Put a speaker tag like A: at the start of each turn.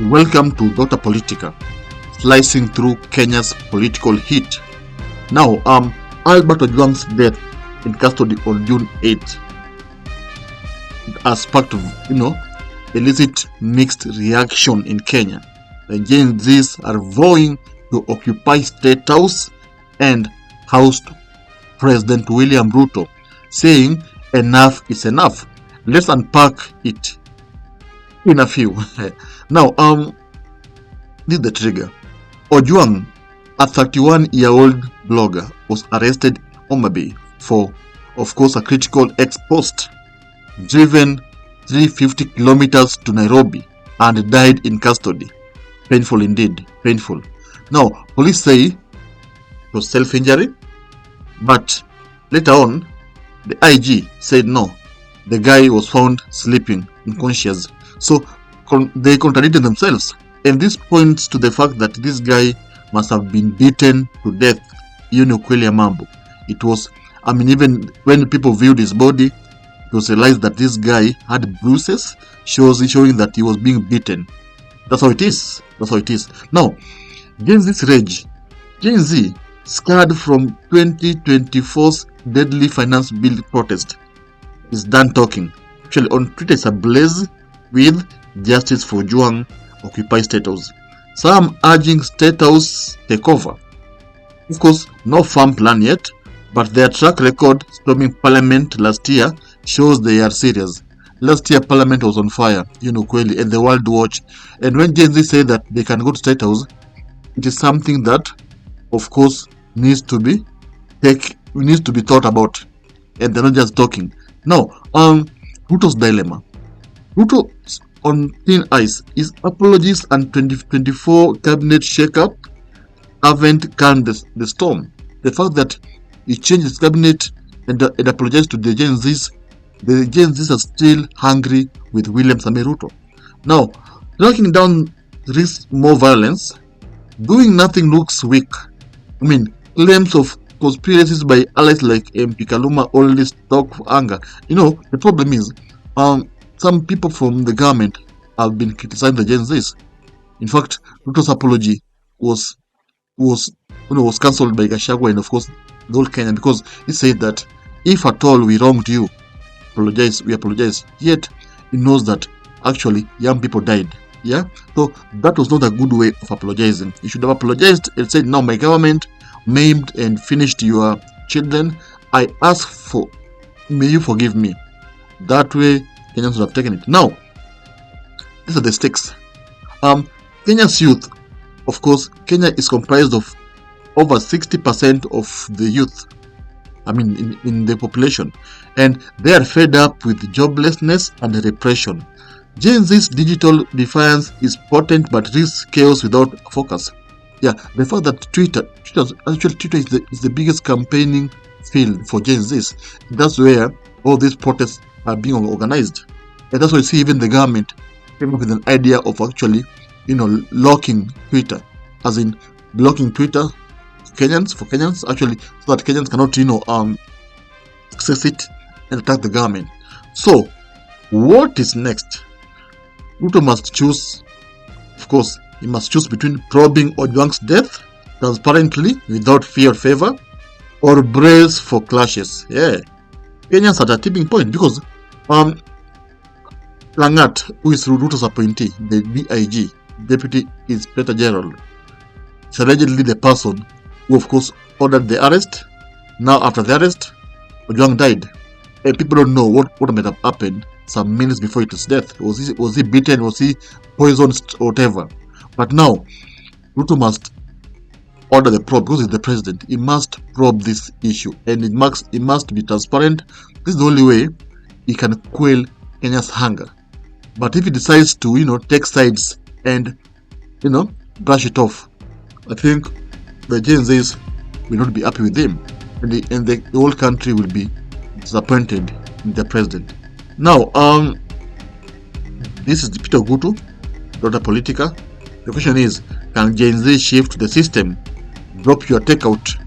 A: Welcome to Dr. Politica, slicing through Kenya's political heat. Now, Albert Ojwang'S death in custody on June 8th as part of, elicit mixed reaction in Kenya. The Gen Zs are vowing to occupy State House and housed President William Ruto, saying enough is enough. Let's unpack it in a few. Now, this is the trigger. Ojwang, a 31-year-old blogger, was arrested in Homa Bay for, of course, a critical ex-post, driven 350 kilometers to Nairobi, and died in custody. Painful indeed, painful. Now, police say it was self-injury, but later on, the IG said no, the guy was found sleeping, unconscious. So they contradicted themselves, and this points to the fact that this guy must have been beaten to death. Kweli mambo. It was, even when people viewed his body, it was realized that this guy had bruises, showing that he was being beaten. That's how it is. That's how it is. Now, Gen Z's rage. Gen Z, scarred from 2024's deadly finance bill protest, is done talking. Actually, on Twitter, it's ablaze with justice for Ojwang, occupy State House. Some urging State House takeover. Of course, no firm plan yet, but their track record storming Parliament last year shows they are serious. Last year, Parliament was on fire, Kweli, and the world watched. And when Gen Z say that they can go to State House, it is something that, of course, needs to be thought about, and they're not just talking. Now, Ruto's dilemma. Ruto on thin ice. His apologies and 2024 cabinet shake-up haven't calmed the storm. The fact that he changed his cabinet and apologized to the Gen Zs are still hungry with William Samoei Ruto. Now, tracking down risks more violence. Doing nothing looks weak. Claims of conspiracies by allies like MP Kaluma only stoke anger. The problem is, some people from the government have been criticizing the Gen Zs. In fact, Ruto's apology was cancelled by Gachagua and, of course, the whole Kenya, because he said that if at all we wronged you, we apologize. Yet he knows that actually young people died. Yeah, so that was not a good way of apologizing. You should have apologized and said, "Now my government maimed and finished your children. I ask for, may you forgive me." That way, Kenyans would have taken it. Now, these are the stakes. Kenya's youth, of course, Kenya is comprised of over 60% of the youth. In the population, and they are fed up with joblessness and repression. Gen Z's digital defiance is potent but risks chaos without focus. Yeah, the fact that Twitter is the biggest campaigning field for Gen Z's. That's where all these protests are being organized, and that's why you see even the government came up with an idea of actually, locking Twitter, as in blocking Twitter for Kenyans, actually, so that Kenyans cannot, access it and attack the government. So, what is next? Ruto must choose. Of course, he must choose between probing Ojwang's death transparently without fear or favor, or brace for clashes. Yeah, Kenyans at a tipping point, because Langat, who is Ruto's appointee, the DIG, Deputy Inspector General, is allegedly the person who, of course, ordered the arrest. Now, after the arrest, Ojwang died, and people don't know what might have happened some minutes before his death. Was he beaten? Was he poisoned? Or whatever. But now, Ruto must order the probe, because he's the president. He must probe this issue, and it must be transparent. This is the only way he can quell Kenya's hunger. But if he decides to, take sides and, brush it off, I think the Gen Zs will not be happy with him, and the whole country will be disappointed in the president. Now, this is Peter Ogutu, Dr. Politica. The question is, can Gen Z shift the system? Drop your takeout